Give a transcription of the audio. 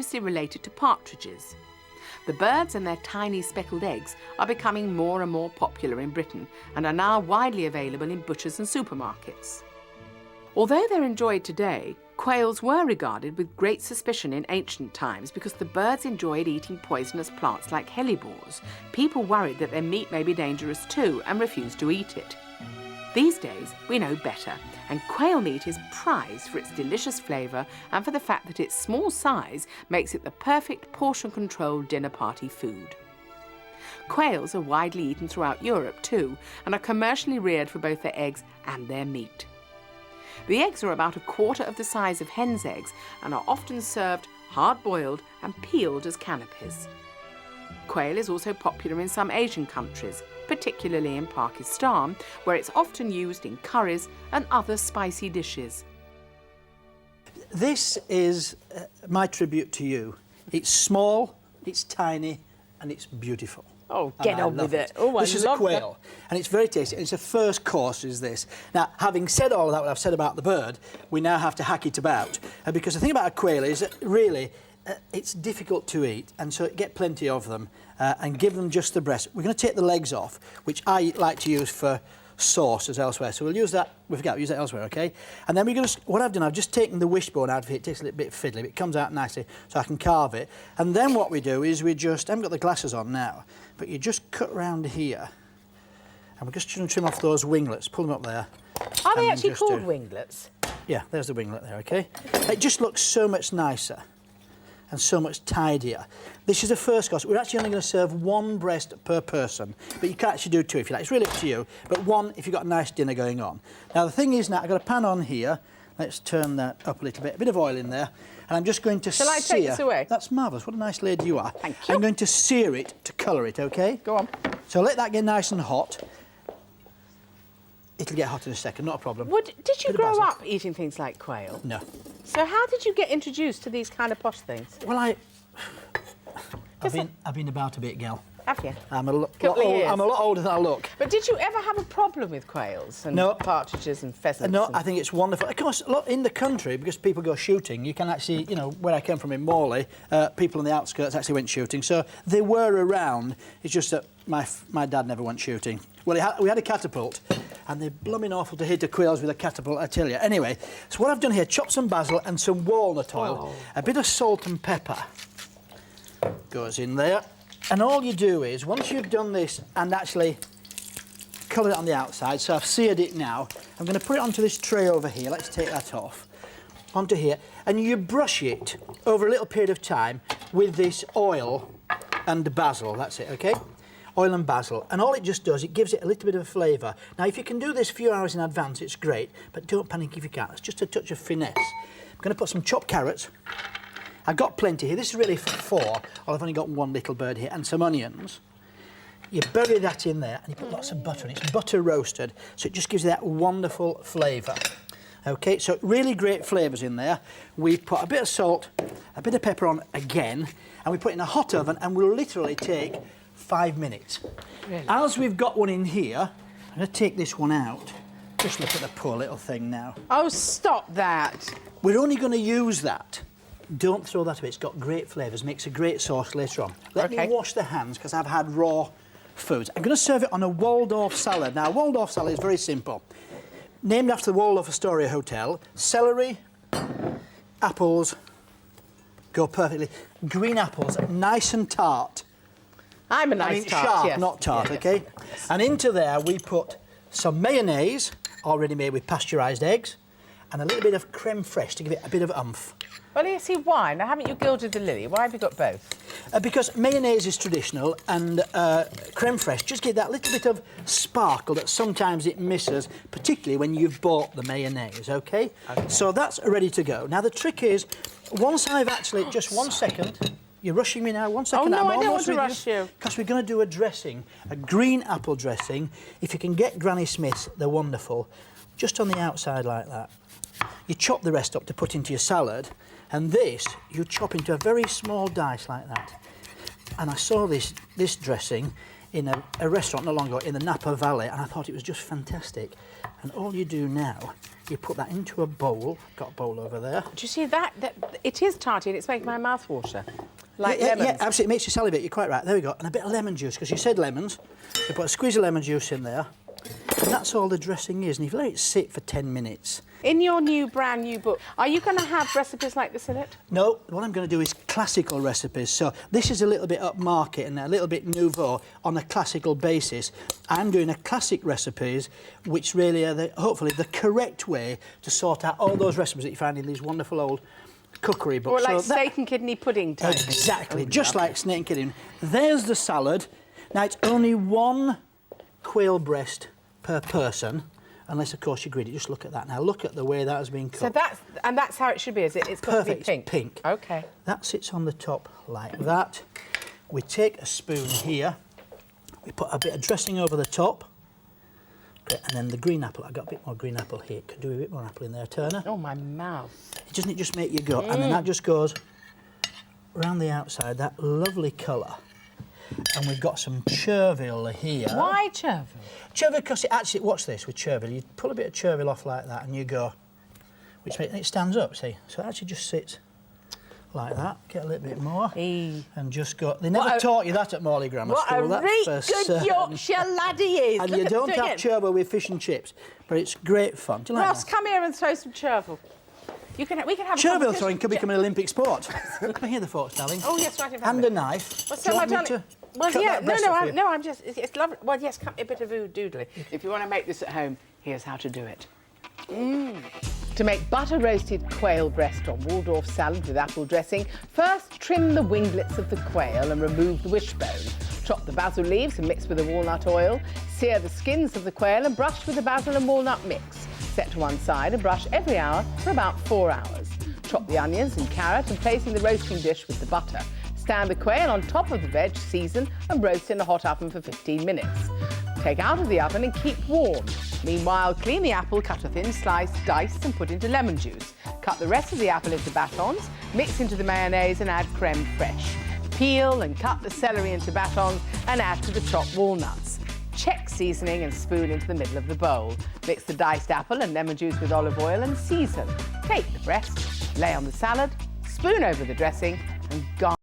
closely related to partridges. The birds and their tiny speckled eggs are becoming more and more popular in Britain and are now widely available in butchers and supermarkets. Although they're enjoyed today, quails were regarded with great suspicion in ancient times because the birds enjoyed eating poisonous plants like hellebores. People worried that their meat may be dangerous too and refused to eat it. These days, we know better, and quail meat is prized for its delicious flavour and for the fact that its small size makes it the perfect portion-controlled dinner party food. Quails are widely eaten throughout Europe too, and are commercially reared for both their eggs and their meat. The eggs are about a quarter of the size of hen's eggs and are often served hard-boiled and peeled as canapes. Quail is also popular in some Asian countries, particularly in Pakistan, where it's often used in curries and other spicy dishes. This is my tribute to you. It's small, it's tiny, and it's beautiful. Oh, get on with it. Oh, this is a quail, and it's very tasty. It's a first course, is this. Now, having said all of that, what I've said about the bird, we now have to hack it about. Because the thing about a quail is that really, it's difficult to eat, and so get plenty of them and give them just the breast. We're going to take the legs off, which I like to use for sauce as elsewhere. So we'll use that, we forgot, we'll use that elsewhere, OK? And then we're going to, what I've done, I've just taken the wishbone out of it. It takes a little bit fiddly, but it comes out nicely so I can carve it. And then what we do is we just, I haven't got the glasses on now, but you just cut round here, and we're just trying to trim off those winglets, pull them up there. Are they actually called winglets? Yeah, there's the winglet there, OK? It just looks so much nicer and so much tidier. This is a first course. We're actually only going to serve one breast per person, but you can actually do two if you like. It's really up to you, but one if you've got a nice dinner going on. Now, the thing is now, I've got a pan on here. Let's turn that up a little bit. A bit of oil in there, and I'm just going to sear... Shall I take this away? That's marvellous. What a nice lady you are. Thank you. I'm going to sear it to colour it, OK? Go on. So let that get nice and hot. It'll get hot in a second, not a problem. Did you grow up eating things like quail? No. So how did you get introduced to these kind of posh things? Well, I've been about a bit, Gal. Have you? I'm a lot older than I look. But did you ever have a problem with quails and partridges and pheasants? No, I think it's wonderful. Of course, look, in the country, because people go shooting, you can actually, you know, where I came from in Morley, people on the outskirts actually went shooting. So they were around. It's just that my dad never went shooting. Well, we had a catapult, and they're blooming awful to hit the quails with a catapult, I tell you. Anyway, so what I've done here, chopped some basil and some walnut oil, a bit of salt and pepper goes in there. And all you do is, once you've done this and actually coloured it on the outside, so I've seared it now, I'm going to put it onto this tray over here. Let's take that off. Onto here. And you brush it over a little period of time with this oil and basil. That's it, OK? Oil and basil. And all it just does, it gives it a little bit of flavour. Now, if you can do this a few hours in advance, it's great. But don't panic if you can't. It's just a touch of finesse. I'm going to put some chopped carrots. I've got plenty here. This is really for four. I've only got one little bird here. And some onions. You bury that in there and you put lots of butter in. It's butter roasted, so it just gives you that wonderful flavour. OK, so really great flavours in there. We put a bit of salt, a bit of pepper on again, and we put it in a hot oven, and we'll literally take 5 minutes. Really? As we've got one in here, I'm going to take this one out. Just look at the poor little thing now. Oh, stop that. We're only going to use that. Don't throw that away. It's got great flavours, makes a great sauce later on. Let me wash the hands, because I've had raw foods. I'm going to serve it on a Waldorf salad. Now, a Waldorf salad is very simple. Named after the Waldorf Astoria Hotel. Celery, apples, go perfectly. Green apples, nice and tart. I'm a nice tart, sharp, yes. not tart, yeah, OK? Yes. And into there we put some mayonnaise, already made with pasteurised eggs, and a little bit of creme fraiche to give it a bit of oomph. Well, you see, why? Now, haven't you gilded the lily? Why have you got both? Because mayonnaise is traditional, and creme fraiche just give that little bit of sparkle that sometimes it misses, particularly when you've bought the mayonnaise, OK? So that's ready to go. Now, the trick is, once I've actually... just 1 second. You're rushing me now. 1 second. Oh, no, I don't want to rush you. Because we're going to do a dressing, a green apple dressing. If you can get Granny Smith's, they're wonderful. Just on the outside like that. You chop the rest up to put into your salad, and this you chop into a very small dice like that. And I saw this dressing in a restaurant not long ago in the Napa Valley, and I thought it was just fantastic. And all you do now, you put that into a bowl. I've got a bowl over there. Do you see that? It is tarty and it's making my mouth water. Like lemons. Yeah, absolutely. It makes you salivate. You're quite right. There we go. And a bit of lemon juice, because you said lemons. You put a squeeze of lemon juice in there. And that's all the dressing is. And if you let it sit for 10 minutes. In your brand new book, are you going to have recipes like this in it? No, what I'm going to do is classical recipes. So this is a little bit upmarket and a little bit nouveau on a classical basis. I'm doing a classic recipes, which really are hopefully the correct way to sort out all those recipes that you find in these wonderful old cookery books. Or like steak and kidney pudding type. Exactly, just like snake and kidney. There's the salad. Now, it's only 1 quail breast per person. Unless, of course, you greedy. Just look at that. Now, look at the way that has been cooked. So that's how it should be, is it? It's got to be pink. It's pink. OK. That sits on the top like that. We take a spoon here. We put a bit of dressing over the top. Great. And then the green apple. I've got a bit more green apple here. Could do a bit more apple in there, Turner. Oh, my mouth. Doesn't it just make you go? And then that just goes around the outside, that lovely colour. And we've got some chervil here. Why chervil? Chervil, because it actually, watch this with chervil. You pull a bit of chervil off like that and you go, which makes it stands up, see? So it actually just sits like that. Get a little bit more. And just go. They never taught you that at Morley Grammar School. What a really good Yorkshire laddie is. And you don't have chervil with fish and chips, but it's great fun. Do you like Ross, that? come here and throw some chervil. We can have chervil throwing could become an Olympic sport. Come here, the folks, darling. Oh, yes, right in front and a knife. What's Do you want me to cut that breast off you? No, I'm just, it's lovely. Well, yes, cut me a bit of doodly. If you want to make this at home, here's how to do it. To make butter roasted quail breast or Waldorf salad with apple dressing, first trim the winglets of the quail and remove the wishbone. Chop the basil leaves and mix with the walnut oil. Sear the skins of the quail and brush with the basil and walnut mix. Set to one side and brush every hour for about 4 hours. Chop the onions and carrot and place in the roasting dish with the butter. Stand the quail on top of the veg, season and roast in a hot oven for 15 minutes. Take out of the oven and keep warm. Meanwhile, clean the apple, cut a thin slice, dice and put into lemon juice. Cut the rest of the apple into batons, mix into the mayonnaise and add creme fraiche. Peel and cut the celery into batons and add to the chopped walnuts. Check seasoning and spoon into the middle of the bowl. Mix the diced apple and lemon juice with olive oil and season. Take the breast, lay on the salad, spoon over the dressing and garnish.